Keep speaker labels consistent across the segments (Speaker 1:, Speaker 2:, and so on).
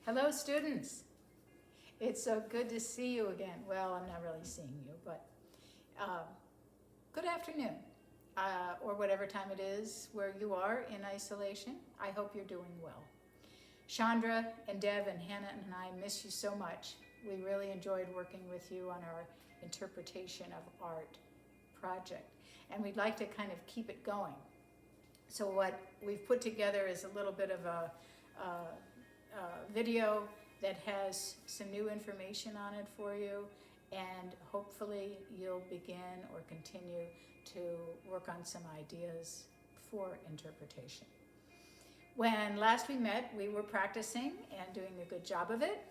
Speaker 1: Hello, students. It's so good to see you again. Well, I'm not really seeing you, but good afternoon, or whatever time it is where you are in isolation. I hope you're doing well. Chandra and Deb and Hannah and I miss you so much. We really enjoyed working with you on our interpretation of art project, and we'd like to kind of keep it going. So what we've put together is a little bit of a video that has some new information on it for you, and hopefully you'll begin or continue to work on some ideas for interpretation. When last we met, we were practicing and doing a good job of it.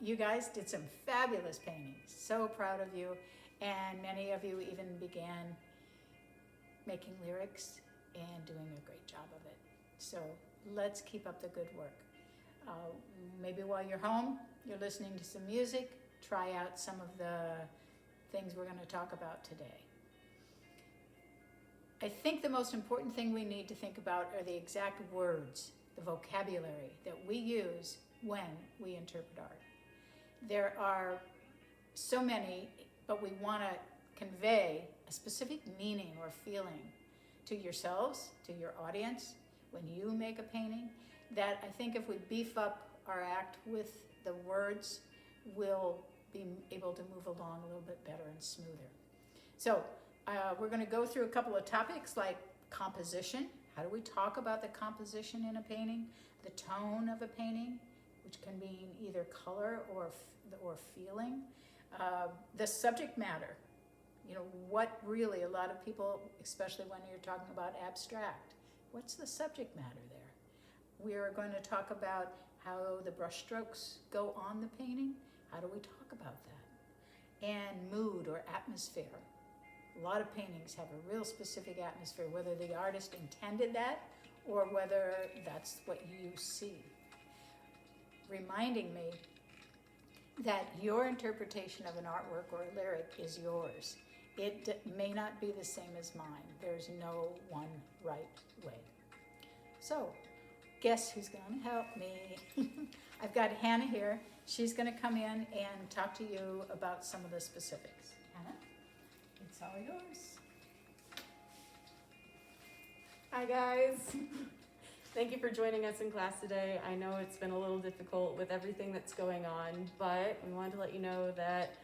Speaker 1: You guys did some fabulous paintings. So proud of you, and many of you even began making lyrics and doing a great job of it. So let's keep up the good work. Maybe while you're home, you're listening to some music, try out some of the things we're going to talk about today. I think the most important thing we need to think about are the exact words, the vocabulary that we use when we interpret art. There are so many, but we want to convey a specific meaning or feeling to yourselves, to your audience, when you make a painting, that I think if we beef up our act with the words, we'll be able to move along a little bit better and smoother. So we're going to go through a couple of topics like composition. How do we talk about the composition in a painting? The tone of a painting, which can mean either color or feeling. The subject matter. You know, what really, a lot of people, especially when you're talking about abstract, what's the subject matter there? We are going to talk about how the brush strokes go on the painting. How do we talk about that? And mood or atmosphere. A lot of paintings have a real specific atmosphere, whether the artist intended that or whether that's what you see. Reminding me that your interpretation of an artwork or a lyric is yours. It may not be the same as mine. There's no one right way. So, guess who's going to help me? I've got Hannah here. She's going to come in and talk to you about some of the specifics. Hannah, it's all yours.
Speaker 2: Hi guys. Thank you for joining us in class today. I know it's been a little difficult with everything that's going on, but we wanted to let you know that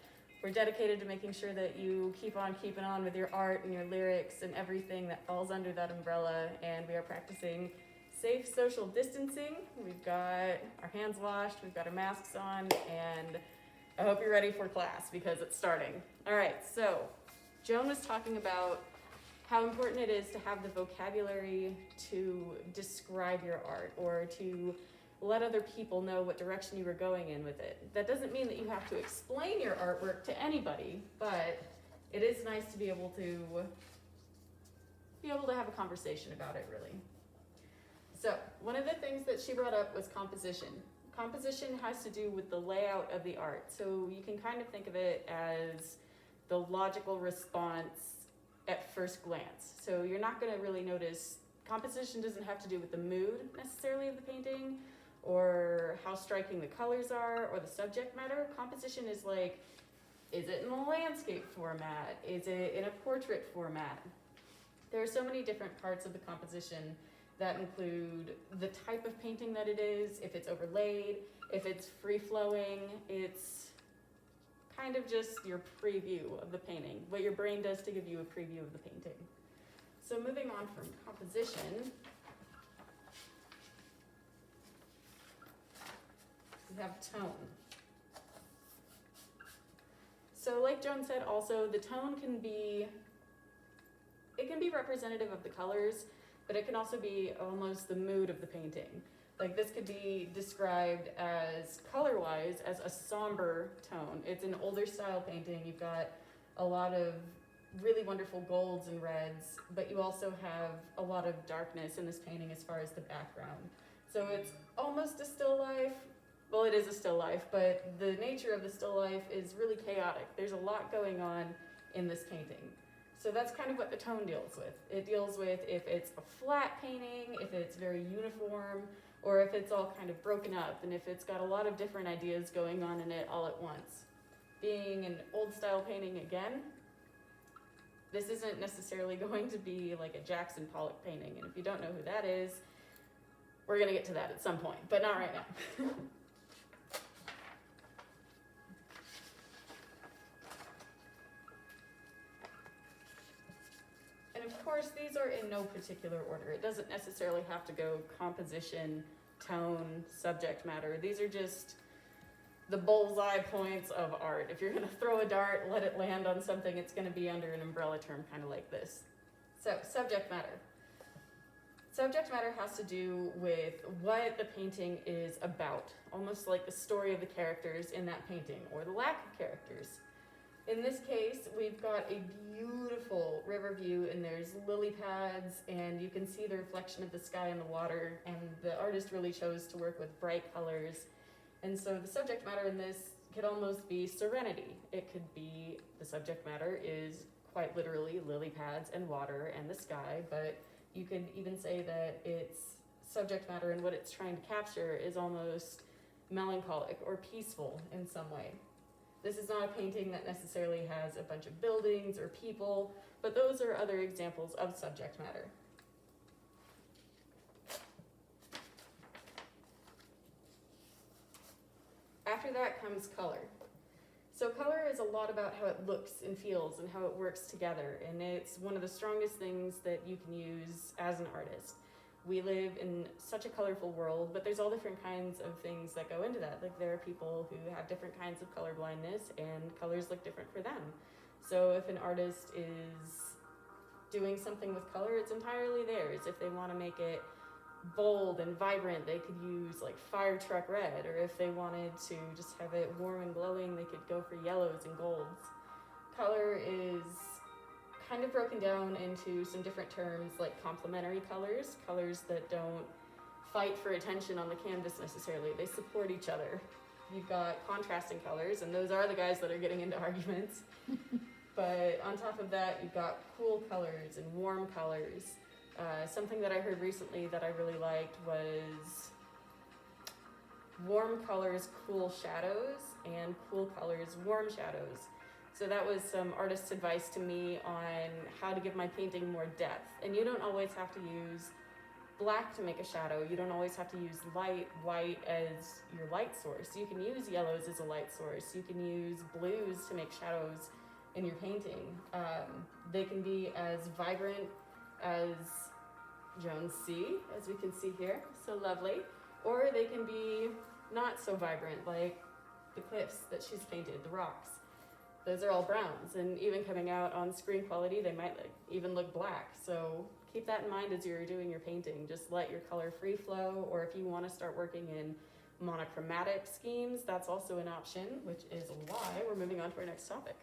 Speaker 2: we're dedicated to making sure that you keep on keeping on with your art and your lyrics and everything that falls under that umbrella, and we are practicing safe social distancing. We've got our hands washed, we've got our masks on, and I hope you're ready for class because it's starting. All right, so Joan was talking about how important it is to have the vocabulary to describe your art or to let other people know what direction you were going in with it. That doesn't mean that you have to explain your artwork to anybody, but it is nice to be able to have a conversation about it, really. So one of the things that she brought up was composition. Composition has to do with the layout of the art. So you can kind of think of it as the logical response at first glance. So you're not going to really notice, composition doesn't have to do with the mood necessarily of the painting or how striking the colors are or the subject matter. Composition is like, is it in a landscape format? Is it in a portrait format? There are so many different parts of the composition that include the type of painting that it is, if it's overlaid, if it's free-flowing. It's kind of just your preview of the painting, what your brain does to give you a preview of the painting. So moving on from composition, we have tone. So like Joan said also, the tone can be representative of the colors, but it can also be almost the mood of the painting. Like this could be described as color-wise as a somber tone. It's an older style painting. You've got a lot of really wonderful golds and reds, but you also have a lot of darkness in this painting as far as the background. So it's almost a still life. Well, it is a still life, but the nature of the still life is really chaotic. There's a lot going on in this painting. So that's kind of what the tone deals with. It deals with if it's a flat painting, if it's very uniform, or if it's all kind of broken up and if it's got a lot of different ideas going on in it all at once. Being an old style painting again, this isn't necessarily going to be like a Jackson Pollock painting, and if you don't know who that is, we're gonna get to that at some point, but not right now. And of course, these are in no particular order. It doesn't necessarily have to go composition, tone, subject matter. These are just the bullseye points of art. If you're gonna throw a dart, let it land on something, it's gonna be under an umbrella term kind of like this. So, subject matter. Subject matter has to do with what the painting is about, almost like the story of the characters in that painting, or the lack of characters. In this case, we've got a beautiful river view, and there's lily pads, and you can see the reflection of the sky and the water, and the artist really chose to work with bright colors. And so the subject matter in this could almost be serenity. It could be, the subject matter is quite literally lily pads and water and the sky, but you could even say that its subject matter and what it's trying to capture is almost melancholic or peaceful in some way. This is not a painting that necessarily has a bunch of buildings or people, but those are other examples of subject matter. After that comes color. So color is a lot about how it looks and feels and how it works together, and it's one of the strongest things that you can use as an artist. We live in such a colorful world, but there's all different kinds of things that go into that. Like, there are people who have different kinds of color blindness, and colors look different for them. So if an artist is doing something with color, it's entirely theirs. If they want to make it bold and vibrant, they could use like fire truck red, or if they wanted to just have it warm and glowing, they could go for yellows and golds. Color is kind of broken down into some different terms, like complementary colors, colors that don't fight for attention on the canvas necessarily, they support each other. You've got contrasting colors, and those are the guys that are getting into arguments. But on top of that, you've got cool colors and warm colors. Something that I heard recently that I really liked was warm colors, cool shadows, and cool colors, warm shadows. So that was some artist's advice to me on how to give my painting more depth. And you don't always have to use black to make a shadow. You don't always have to use light white as your light source. You can use yellows as a light source. You can use blues to make shadows in your painting. They can be as vibrant as Joan's sea, as we can see here, so lovely. Or they can be not so vibrant, like the cliffs that she's painted, the rocks. Those are all browns, and even coming out on screen quality, they might even look black. So keep that in mind as you're doing your painting. Just let your color free flow, or if you want to start working in monochromatic schemes, that's also an option, which is why we're moving on to our next topic.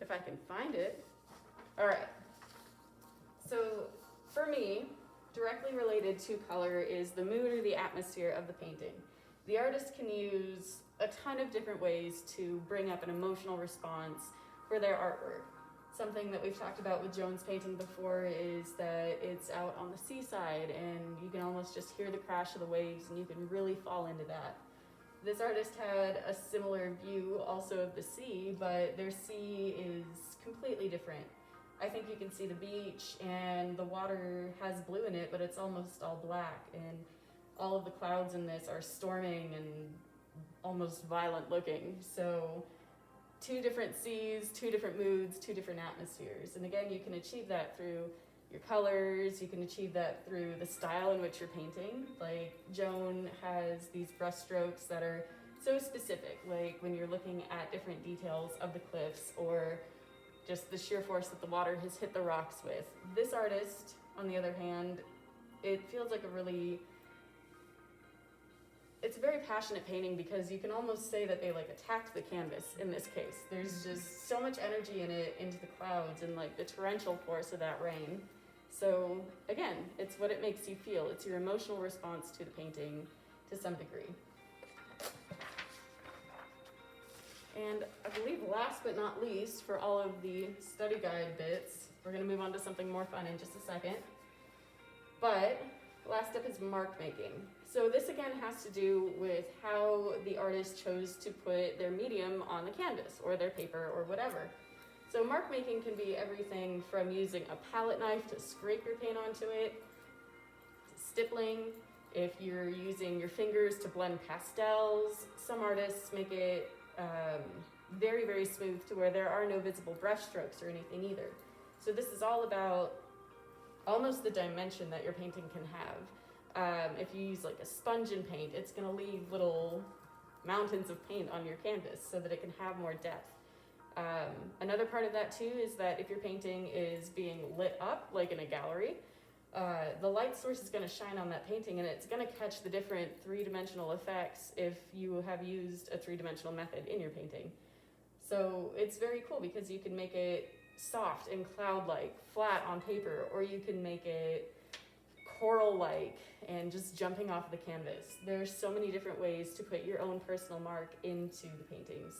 Speaker 2: If I can find it. All right. So for me, directly related to color is the mood or the atmosphere of the painting. The artist can use a ton of different ways to bring up an emotional response for their artwork. Something that we've talked about with Joan's painting before is that it's out on the seaside, and you can almost just hear the crash of the waves, and you can really fall into that. This artist had a similar view also of the sea, but their sea is completely different. I think you can see the beach, and the water has blue in it, but it's almost all black, and all of the clouds in this are storming and almost violent looking. So two different seas, two different moods, two different atmospheres. And again, you can achieve that through your colors, you can achieve that through the style in which you're painting. Like, Joan has these brush strokes that are so specific, like when you're looking at different details of the cliffs, or just the sheer force that the water has hit the rocks with. This artist, on the other hand, it feels like it's a very passionate painting, because you can almost say that they like attacked the canvas in this case. There's just so much energy in it, into the clouds and like the torrential force of that rain. So again, it's what it makes you feel. It's your emotional response to the painting to some degree. And I believe last but not least, for all of the study guide bits, we're gonna move on to something more fun in just a second. But last up is mark making. So this again has to do with how the artist chose to put their medium on the canvas or their paper or whatever. So mark making can be everything from using a palette knife to scrape your paint onto it, to stippling, if you're using your fingers to blend pastels. Some artists make it very, very smooth to where there are no visible brush strokes or anything either. So this is all about almost the dimension that your painting can have. If you use like a sponge and paint, it's gonna leave little mountains of paint on your canvas so that it can have more depth. Another part of that too is that if your painting is being lit up, like in a gallery, the light source is gonna shine on that painting and it's gonna catch the different three-dimensional effects if you have used a three-dimensional method in your painting. So it's very cool because you can make it soft and cloud-like, flat on paper, or you can make it coral-like and just jumping off the canvas. There's so many different ways to put your own personal mark into the paintings.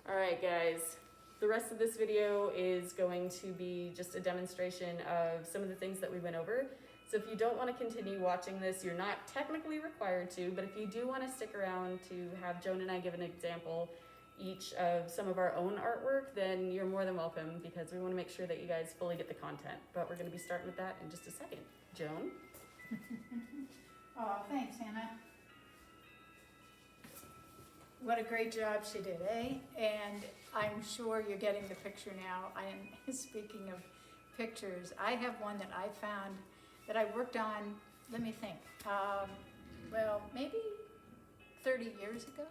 Speaker 2: All right, guys, the rest of this video is going to be just a demonstration of some of the things that we went over. So if you don't want to continue watching this, you're not technically required to, but if you do want to stick around to have Joan and I give an example each of some of our own artwork, then you're more than welcome because we want to make sure that you guys fully get the content. But we're going to be starting with that in just a second. Joan?
Speaker 1: Oh, thanks, Hannah. What a great job she did, eh? And I'm sure you're getting the picture now. Speaking of pictures, I have one that I found that I worked on, let me think, well, maybe 30 years ago.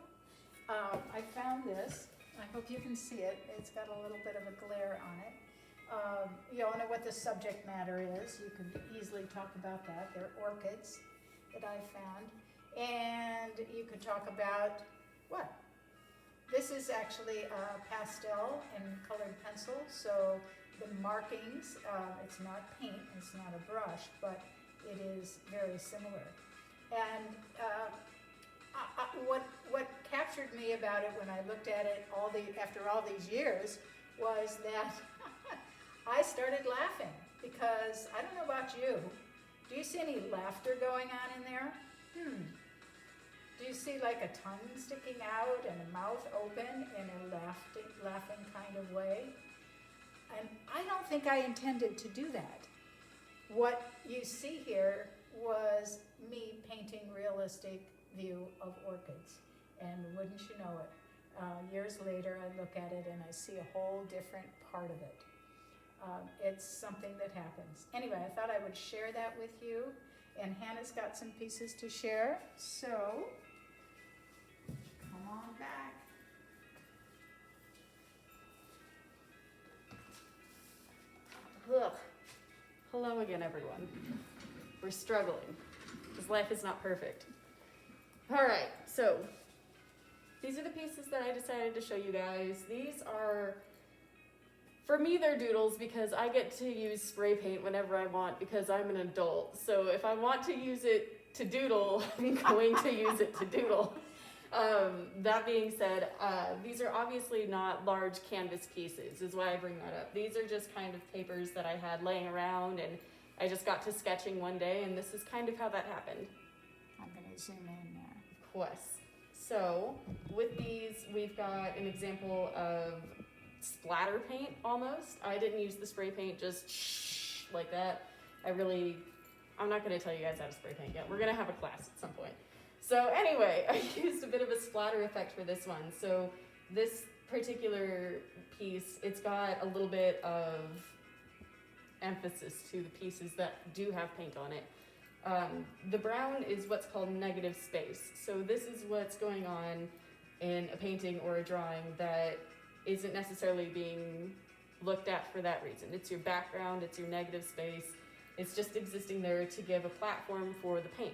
Speaker 1: I found this. I hope you can see it. It's got a little bit of a glare on it. You all know what the subject matter is. You can easily talk about that. They're orchids that I found. And you could talk about what? This is actually a pastel and colored pencil. So the markings, it's not paint, it's not a brush, but it is very similar. And what captured me about it when I looked at it after all these years was that I started laughing because I don't know about you. Do you see any laughter going on in there? Do you see like a tongue sticking out and a mouth open in a laughing kind of way? And I don't think I intended to do that. What you see here was me painting realistic view of orchids. And wouldn't you know it, years later I look at it and I see a whole different part of it. It's something that happens. Anyway, I thought I would share that with you. And Hannah's got some pieces to share. So, come on back.
Speaker 2: Ugh. Hello again, everyone. We're struggling because life is not perfect. All right, so these are the pieces that I decided to show you guys. These are, for me, they're doodles because I get to use spray paint whenever I want because I'm an adult. So if I want to use it to doodle, I'm going to use it to doodle. That being said, these are obviously not large canvas pieces, is why I bring that up. These are just kind of papers that I had laying around and I just got to sketching one day, and this is kind of how that happened.
Speaker 1: I'm going to zoom in there.
Speaker 2: Of course. So with these, we've got an example of splatter paint almost. I didn't use the spray paint just like that. I'm not going to tell you guys how to spray paint yet. We're going to have a class at some point. So anyway, I used a bit of a splatter effect for this one. So this particular piece, it's got a little bit of emphasis to the pieces that do have paint on it. The brown is what's called negative space. So this is what's going on in a painting or a drawing that isn't necessarily being looked at for that reason. It's your background, it's your negative space. It's just existing there to give a platform for the paint.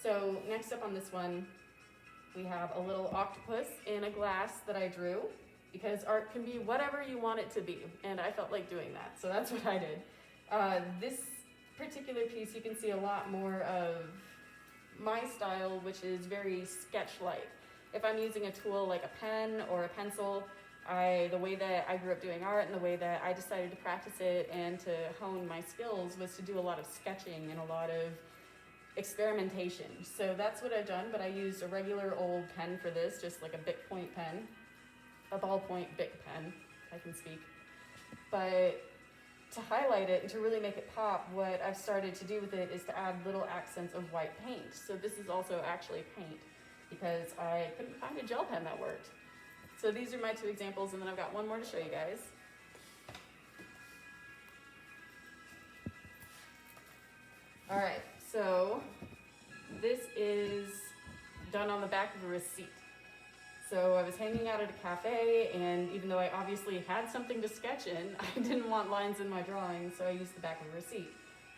Speaker 2: So next up on this one, we have a little octopus in a glass that I drew because art can be whatever you want it to be, and I felt like doing that, so that's what I did. This particular piece, you can see a lot more of my style, which is very sketch-like. If I'm using a tool like a pen or a pencil, The way that I grew up doing art and the way that I decided to practice it and to hone my skills was to do a lot of sketching and a lot of experimentation. So that's what I've done, but I used a regular old pen for this, just like a Bic point pen, a ballpoint Bic pen, if I can speak. But to highlight it and to really make it pop, what I've started to do with it is to add little accents of white paint. So this is also actually paint because I couldn't find a gel pen that worked. So these are my two examples, and then I've got one more to show you guys. All right, so this is done on the back of a receipt. So I was hanging out at a cafe, and even though I obviously had something to sketch in, I didn't want lines in my drawing, so I used the back of a receipt.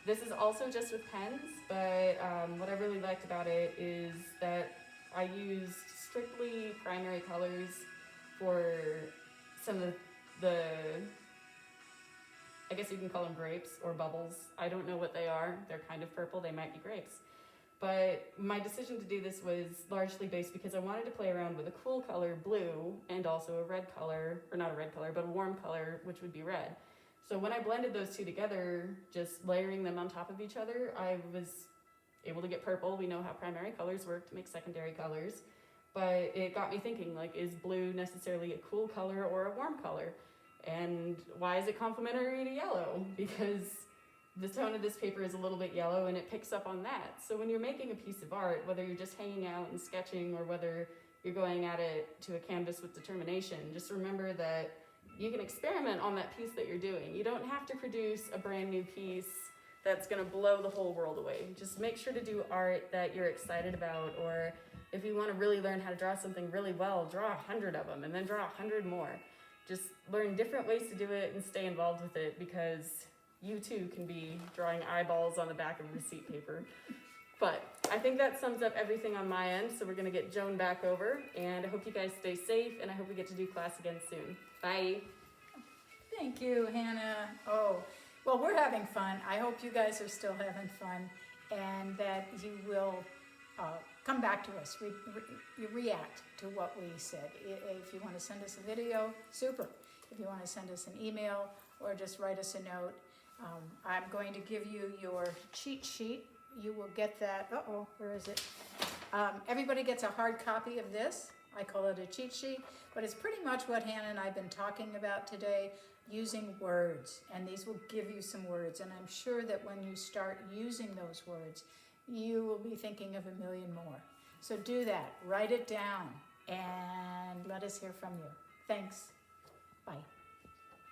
Speaker 2: This is also just with pens, but what I really liked about it is that I used strictly primary colors for some of the, I guess you can call them grapes or bubbles. I don't know what they are. They're kind of purple. They might be grapes. But my decision to do this was largely based because I wanted to play around with a cool color, blue, and also a red color, or not a red color, but a warm color, which would be red. So when I blended those two together, just layering them on top of each other, I was able to get purple. We know how primary colors work to make secondary colors. But it got me thinking, like, is blue necessarily a cool color or a warm color? And why is it complementary to yellow? Because the tone of this paper is a little bit yellow and it picks up on that. So when you're making a piece of art, whether you're just hanging out and sketching or whether you're going at it to a canvas with determination, just remember that you can experiment on that piece that you're doing. You don't have to produce a brand new piece that's gonna blow the whole world away. Just make sure to do art that you're excited about, or if you wanna really learn how to draw something really well, draw 100 of them and then draw 100 more. Just learn different ways to do it and stay involved with it, because you too can be drawing eyeballs on the back of receipt paper. But I think that sums up everything on my end. So we're gonna get Joan back over, and I hope you guys stay safe, and I hope we get to do class again soon. Bye.
Speaker 1: Thank you, Hannah. Oh, well, we're having fun. I hope you guys are still having fun, and that you will come back to us, react to what we said. If you want to send us a video, super. If you want to send us an email or just write us a note, I'm going to give you your cheat sheet. You will get that. Uh-oh, where is it? Everybody gets a hard copy of this. I call it a cheat sheet, but it's pretty much what Hannah and I have been talking about today, using words. And these will give you some words. And I'm sure that when you start using those words, you will be thinking of a million more. So do that. Write it down and let us hear from you. Thanks.